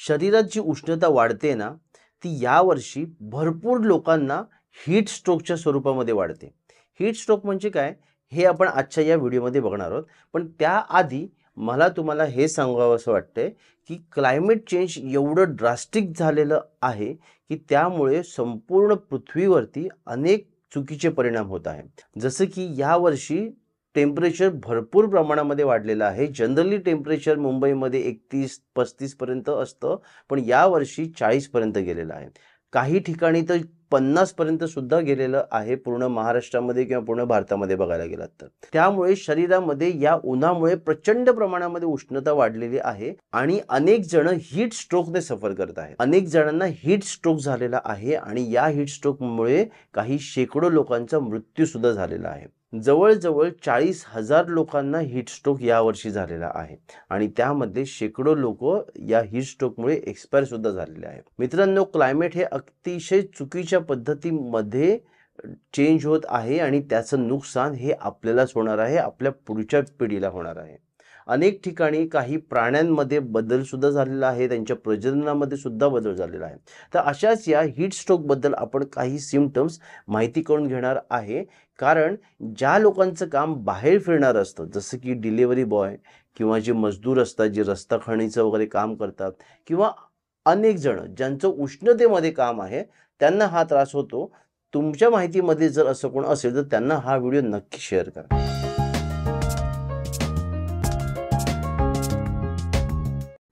शरीरात जी उष्णता वाढते ना, ती यावर्षी भरपूर लोकांना हीट स्ट्रोकच्या स्वरूपामध्ये वाढते. हीट स्ट्रोक म्हणजे काय, हे आपण आजच्या या व्हिडिओमध्ये बघणार आहोत. पण त्याआधी मला तुम्हाला हे सांगावंसं वाटतंय, की क्लायमेट चेंज एवढं ड्रास्टिक झालेलं आहे, की त्यामुळे संपूर्ण पृथ्वीवरती अनेक चुकीचे परिणाम होत आहेत. जसं की यावर्षी टेम्परेचर भरपूर प्रमाणामध्ये वाढलेलं आहे. जनरली टेम्परेचर मुंबईमध्ये 31-35 पर्यंत असतं, पण यावर्षी 40 पर्यंत गेलेलं आहे. काही ठिकाणी तर 50 पर्यंत सुद्धा गेलेलं आहे, पूर्ण महाराष्ट्रामध्ये किंवा पूर्ण भारतामध्ये बघायला गेलात तर. त्यामुळे शरीरामध्ये या उन्हामुळे प्रचंड प्रमाणामध्ये उष्णता वाढलेली आहे आणि अनेक जण हीट स्ट्रोकने सफर करत आहेत. अनेक जणांना हीट स्ट्रोक झालेला आहे आणि या हीट स्ट्रोकमुळे काही शेकडो लोकांचा मृत्यू सुद्धा झालेला आहे. जवळजवळ 40,000 लोकांना हीट स्ट्रोक यावर्षी झालेला आहे आणि त्यामध्ये शेकडो लोक या हीट स्ट्रोकमुळे एक्सपायर सुद्धा झालेले आहेत. मित्रांनो, क्लायमेट हे अतिशय चुकीच्या पद्धतीमध्ये चेंज होत आहे आणि त्याचं नुकसान हे आपल्यालाच होणार आहे, आपल्या पुढच्या पिढीला होणार आहे. अनेक ठिकाणी काही प्राण्यांमध्ये बदल सुद्धा झालेला आहे, त्यांच्या प्रजननामध्ये सुद्धा बदल झालेला आहे. तर अशाच या हीट स्ट्रोक बद्दल आपण काही सिम्पटम्स माहिती करून घेणार आहे. कारण ज्या लोकांचं काम बाहेर फिरणार असतं, जसं की डिलिव्हरी बॉय किंवा जे मजदूर असतात, जे रस्ता खणीचं वगैरे काम करतात, किंवा अनेक जण ज्यांचं उष्णतेमध्ये काम आहे, त्यांना हा त्रास होतो. तुमच्या माहितीमध्ये जर असं कोण असेल तर त्यांना हा व्हिडिओ नक्की शेअर करा.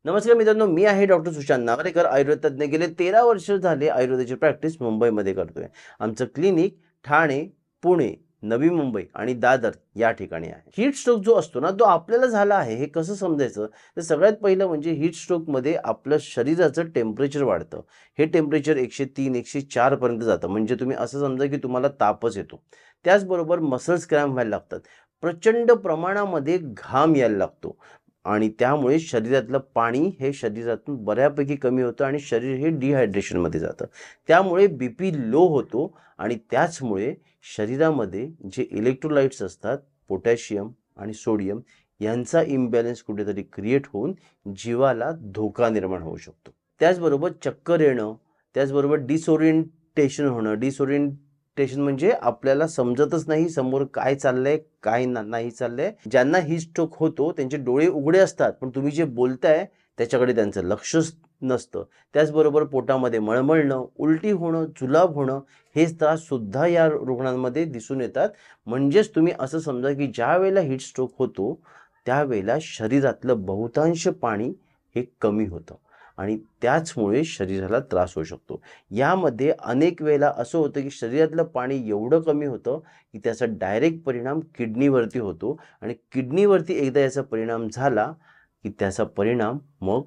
नमस्कार मित्रांनो, मी आहे डॉक्टर सुशांत नागरेकर, आयुर्वेद तज्ञ. गेले 13 वर्ष झाले आयुर्वेदाची प्रॅक्टिस मुंबईमध्ये करतोय. आमचं क्लिनिक ठाणे, पुणे, नवी मुंबई आणि दादर या ठिकाणी आहे. हीट स्ट्रोक जो असतो ना, तो आपल्याला झाला आहे हे कसं समजायचं, तर सगळ्यात पहिलं म्हणजे हीट स्ट्रोकमध्ये आपलं शरीराचं टेम्परेचर वाढतं. हे टेम्परेचर 103-104 पर्यंत जातं. म्हणजे तुम्ही असं समजा की तुम्हाला तापच येतो. त्याचबरोबर मसल्स क्रॅम्प व्हायला लागतात. प्रचंड प्रमाणामध्ये घाम यायला लागतो आणि त्यामुळे शरीरातलं पाणी हे शरीरातून बऱ्यापैकी कमी होतं आणि शरीर हे डिहायड्रेशनमध्ये जातं. त्यामुळे BP लो होतो आणि त्याचमुळे शरीरामध्ये जे इलेक्ट्रोलाइट्स असतात, पोटॅशियम आणि सोडियम यांचा इम्बॅलन्स कुठेतरी क्रिएट होऊन जीवाला धोका निर्माण होऊ शकतो. त्याचबरोबर चक्कर येणं, त्याचबरोबर डिसओरिएंटेशन होणं. डिसओरिएंटेशन म्हणजे आपल्याला समजतच नाही समोर काय चाललंय, काय नाही चाललंय. ज्यांना हीट स्ट्रोक होतो त्यांचे डोळे उघडे असतात, पण तुम्ही जे बोलताय त्याच्याकडे त्यांचं लक्षच नसतं. त्याचबरोबर पोटामध्ये मळमळणं, उलटी होणं, जुलाब होणं हे त्रास सुद्धा या रुग्णांमध्ये दिसून येतात. म्हणजेच तुम्ही असं समजा की ज्या वेळेला हीट स्ट्रोक होतो त्यावेळेला शरीरातलं बहुतांश पाणी हे कमी होतं आणि त्याचमुळे शरीराला त्रास होऊ शकतो. यामध्ये अनेक वेळेला असं होतं की शरीरातलं पाणी एवढं कमी होतं की त्याचा डायरेक्ट परिणाम किडनीवरती होतो आणि किडनीवरती एकदा याचा परिणाम झाला की त्याचा परिणाम मग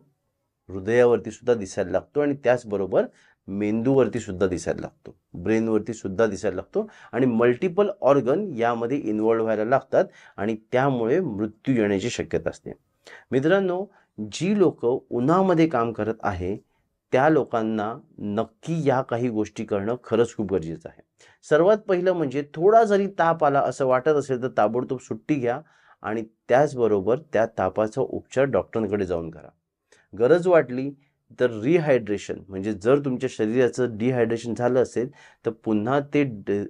हृदयावरती सुद्धा दिसायला लागतो आणि त्याचबरोबर मेंदूवरती सुद्धा दिसायला लागतो, ब्रेनवरती सुद्धा दिसायला लागतो आणि मल्टिपल ऑर्गन यामध्ये इन्व्हॉल्व व्हायला लागतात आणि त्यामुळे मृत्यू येण्याची शक्यता असते. मित्रांनो, जी लोक उन्हामध्ये काम करत आहे त्या लोकांना नक्की या काही गोष्टी करणं खरंच खूप गरजेचं आहे. सर्वात पहिलं म्हणजे थोडा जरी ताप आला असं वाटत असेल तर ताबडतोब सुट्टी घ्या आणि त्याचबरोबर त्या तापाचा उपचार डॉक्टरांकडे जाऊन करा. गरज वाटली तर रिहायड्रेशन, म्हणजे जर तुमच्या शरीराचं डिहायड्रेशन झालं असेल तर पुन्हा ते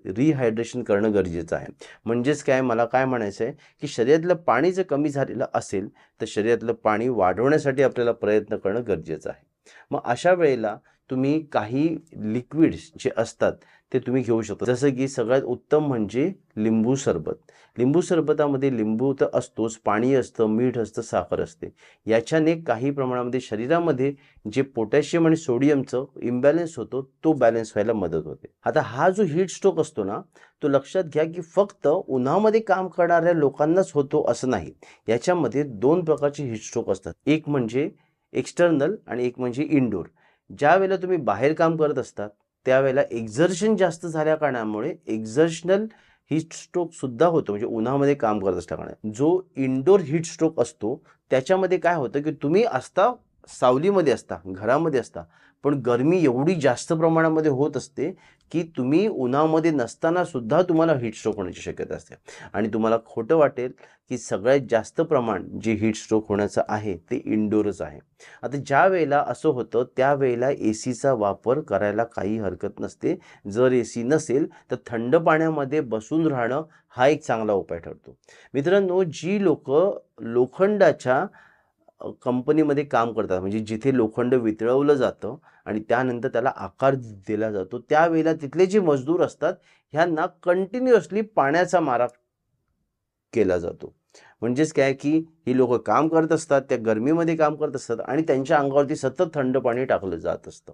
रिहायड्रेशन करणं गरजेचं आहे. म्हणजेच काय, मला काय म्हणायचं आहे की शरीरातलं पाणी जर कमी झालेलं असेल तर शरीरातलं पाणी वाढवण्यासाठी आपल्याला प्रयत्न करणं गरजेचं आहे. मग अशा वेळेला तुम्ही काही लिक्विड्स जे असतात ते तुम्ही घेऊ शकता. जसं की सगळ्यात उत्तम म्हणजे लिंबू सरबत. लिंबू सरबतामध्ये लिंबू तर असतोच, पाणी असतं, मीठ असतं, साखर असते. याच्याने काही प्रमाणामध्ये शरीरामध्ये जे पोटॅशियम आणि सोडियमचं इम्बॅलन्स होतो तो बॅलन्स व्हायला मदत होते. आता हा जो हीट स्ट्रोक असतो ना, तो लक्षात घ्या की फक्त उन्हामध्ये काम करणाऱ्या लोकांनाच होतो असं नाही. याच्यामध्ये 2 प्रकारचे हीट स्ट्रोक असतात. एक म्हणजे एक्सटर्नल आणि एक म्हणजे इनडोर. ज्या वेळेला तुम्ही बाहेर काम करत असतात त्यावेळेला एक्झर्शन जास्त झाल्या कारणामुळे एक्झर्शनल हीट स्ट्रोक सुद्धा होतो, म्हणजे उन्हामध्ये काम करत असल्यामुळे. जो इंडोर हीट स्ट्रोक असतो त्याच्यामध्ये काय होतं की तुम्ही असता सावलीमध्ये असता, घरामध्ये असता, पण गरमी एवढी जास्त प्रमाणामध्ये होत असते की तुम्ही उन्हामध्ये नसताना सुद्धा तुम्हाला हीट स्ट्रोक होण्याची शक्यता असते. आणि तुम्हाला खोटं वाटेल की सगळ्यात जास्त प्रमाण जे हीट स्ट्रोक होण्याचं आहे ते इंडोरच आहे. आता ज्या वेळेला असं होतं त्यावेळेला ए सीचा वापर करायला काही हरकत नसते. जर ए सी नसेल तर थंड पाण्यामध्ये बसून राहणं हा एक चांगला उपाय ठरतो. मित्रांनो, जी लोक लोखंडाच्या कंपनीमध्ये काम करतात, म्हणजे जिथे लोखंड वितळवलं जातं आणि त्यानंतर त्याला आकार दिला जातो, त्यावेळेला तिथले जे मजदूर असतात ह्यांना कंटिन्युअसली पाण्याचा मारा केला जातो. म्हणजेच काय की ही लोक काम करत असतात, त्या गरमीमध्ये काम करत असतात आणि त्यांच्या अंगावरती सतत थंड पाणी टाकलं जात असतं.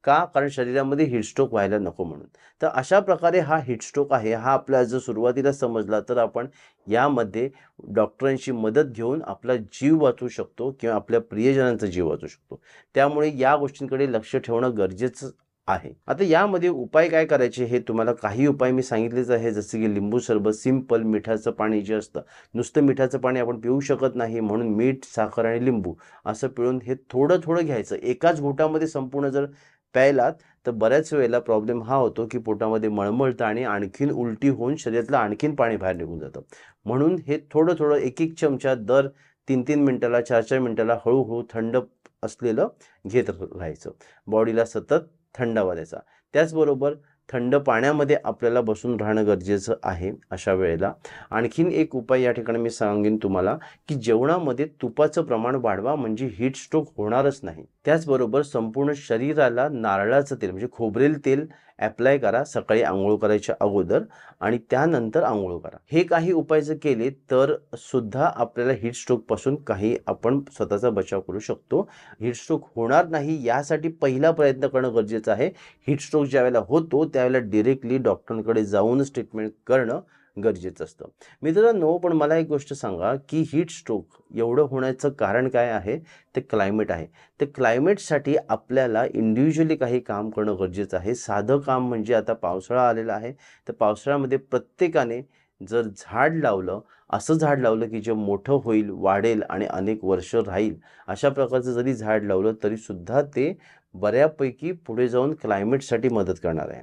का? कारण शरीरामध्ये हीट स्ट्रोक व्हायला नको म्हणून. तर अशा प्रकारे हा हीट स्ट्रोक आहे, हा आपल्याला जर सुरुवातीला समजला तर आपण यामध्ये डॉक्टरांची मदत घेऊन आपला जीव वाचवू शकतो किंवा आपल्या प्रियजनांचा जीव वाचवू शकतो. त्यामुळे या गोष्टींकडे लक्ष ठेवणं गरजेचं आहे. आता यामध्ये उपाय काय करायचे हे तुम्हाला काही उपाय मी सांगितलेच आहे, जसे की लिंबू सरबत, सिंपल मिठाचं पाणी जे असतं, नुसतं मिठाचं पाणी आपण पिऊ शकत नाही, म्हणून मीठ, साखर आणि लिंबू असं पिळून हे थोडं थोडं घ्यायचं. एकाच घोटामध्ये संपूर्ण जर प्यायलात तर बऱ्याच वेळेला प्रॉब्लेम हा होतो की पोटामध्ये मळमळतं आणि आणखीन उलटी होऊन शरीरातलं आणखीन पाणी बाहेर निघून जातं. म्हणून हे थोडं थोडं एक एक चमचा दर 3-3 मिनिटाला, 4-4 मिनिटाला हळूहळू थंड असलेलं घेत राहायचं. बॉडीला सतत थंडावा द्यायचा. त्याचबरोबर थंड पाण्यामध्ये आपल्याला बसून राहणं गरजेचं आहे अशा वेळेला. आणखीन एक उपाय या ठिकाणी मी सांगेन तुम्हाला की जेवणामध्ये तुपाचं प्रमाण वाढवा, म्हणजे हीट स्ट्रोक होणारच नाही. त्याचबरोबर संपूर्ण शरीराला नारळाचं तेल म्हणजे खोबरेल तेल ॲप्लाय करा सकाळी अंघोळ करायच्या अगोदर आणि त्यानंतर अंघोळ करा. हे काही उपाय जर केले तर सुद्धा आपल्याला हीट स्ट्रोकपासून काही आपण स्वतःचा बचाव करू शकतो. हीट स्ट्रोक होणार नाही यासाठी पहिला प्रयत्न करणं गरजेचं आहे. हीट स्ट्रोक ज्यावेळेला होतो त्यावेळेला डिरेक्टली डॉक्टरांकडे जाऊनच ट्रीटमेंट करणं गरजेचं असतं. मित्रांनो, पण मला एक गोष्ट सांगा की हीट स्ट्रोक एवढं होण्याचं कारण काय आहे? ते क्लायमेट आहे. ते क्लायमेटसाठी आपल्याला इंडिव्हिज्युअली काही काम करणं गरजेचं आहे. साधं काम म्हणजे आता पावसाळा आलेला आहे, तर पावसाळ्यामध्ये प्रत्येकाने जर झाड लावलं, असं झाड लावलं की जे मोठं होईल, वाढेल आणि अनेक वर्ष राहील, अशा प्रकारचं जरी झाड लावलं तरीसुद्धा ते बऱ्यापैकी पुढे जाऊन क्लायमेटसाठी मदत करणार आहे.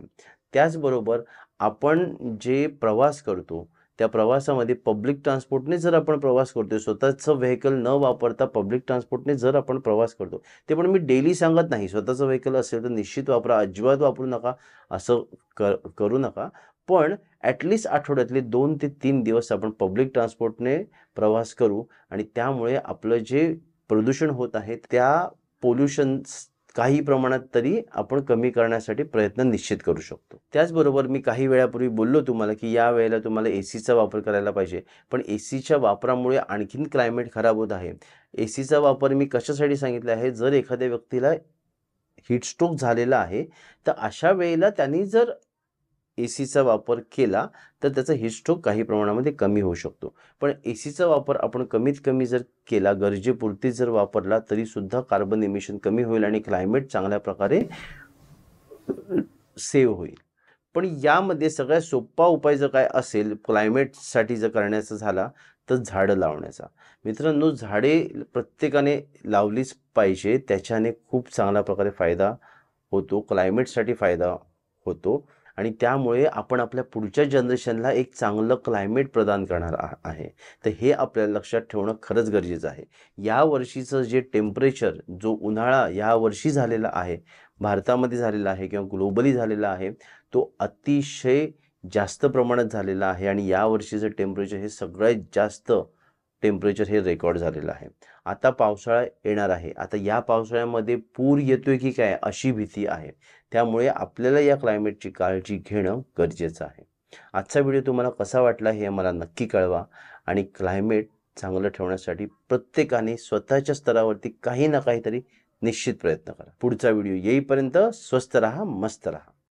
त्याचबरोबर आपण जे प्रवास करतो त्या प्रवासामध्ये पब्लिक ट्रान्सपोर्टने जर आपण प्रवास करतोय, स्वतःचं व्हेकल न वापरता पब्लिक ट्रान्सपोर्टने जर आपण प्रवास करतो, ते पण मी डेली सांगत नाही. स्वतःचं व्हेकल असेल तर निश्चित वापरा, अजिबात वापरू नका असं करू नका. पण ॲटलिस्ट आठवड्यातले 2 ते 3 दिवस आपण पब्लिक ट्रान्सपोर्टने प्रवास करू आणि त्यामुळे आपलं जे प्रदूषण होत आहे त्या पोल्युशन्स काही प्रमाणात तरी आपण कमी करण्यासाठी प्रयत्न निश्चित करू शकतो. त्याचबरोबर मी काही वेळापूर्वी बोललो तुम्हाला की या वेळेला तुम्हाला ए सीचा वापर करायला पाहिजे, पण ए सीच्या वापरामुळे आणखीन क्लायमेट खराब होत आहे. ए सीचा वापर मी कशासाठी सांगितला आहे? जर एखाद्या व्यक्तीला हीट स्ट्रोक झालेला आहे तर अशा वेळेला त्यांनी जर ए सीचा वापर केला तर त्याचा हीट स्ट्रोक काही प्रमाणामध्ये कमी होऊ शकतो. पण ए सीचा वापर आपण कमीत कमी जर केला, गरजेपुरती जर वापरला तरीसुद्धा कार्बन इमिशन कमी होईल आणि क्लायमेट चांगल्या प्रकारे सेव्ह होईल. पण यामध्ये सगळ्यात सोपा उपाय जर काय असेल क्लायमेटसाठी जर करण्याचा झाला तर झाडं लावण्याचा. मित्रांनो, झाडे प्रत्येकाने लावलीच पाहिजे. त्याच्याने खूप चांगल्या प्रकारे फायदा होतो, क्लायमेटसाठी फायदा होतो आणि त्यामुळे आपण आपल्या पुढच्या जनरेशनला एक चांगलं क्लायमेट प्रदान करणार आहे. तर हे आपल्याला लक्षात ठेवणं खरंच गरजेचं आहे. या वर्षीचं जे टेम्परेचर, जो उन्हाळा या वर्षी झालेला आहे, भारतामध्ये झालेला आहे किंवा ग्लोबली झालेला आहे, तो अतिशय जास्त प्रमाणात झालेला आहे आणि या वर्षीचं टेम्परेचर हे सगळ्यात जास्त टेम्परेचर हे रेकॉर्ड झालेलं आहे. आता पावसाळा येणार आहे. आता या पावसाळ्यामध्ये पूर येतोय की काय अशी भीती आहे. त्यामुळे आपल्याला या क्लायमेटची काळजी घेणं गरजेचं आहे. आजचा व्हिडिओ तुम्हाला कसा वाटला हे मला नक्की कळवा आणि क्लायमेट चांगलं ठेवण्यासाठी प्रत्येकाने स्वतःच्या स्तरावरती काही ना काहीतरी निश्चित प्रयत्न करा. पुढचा व्हिडिओ येईपर्यंत स्वस्थ राहा, मस्त राहा.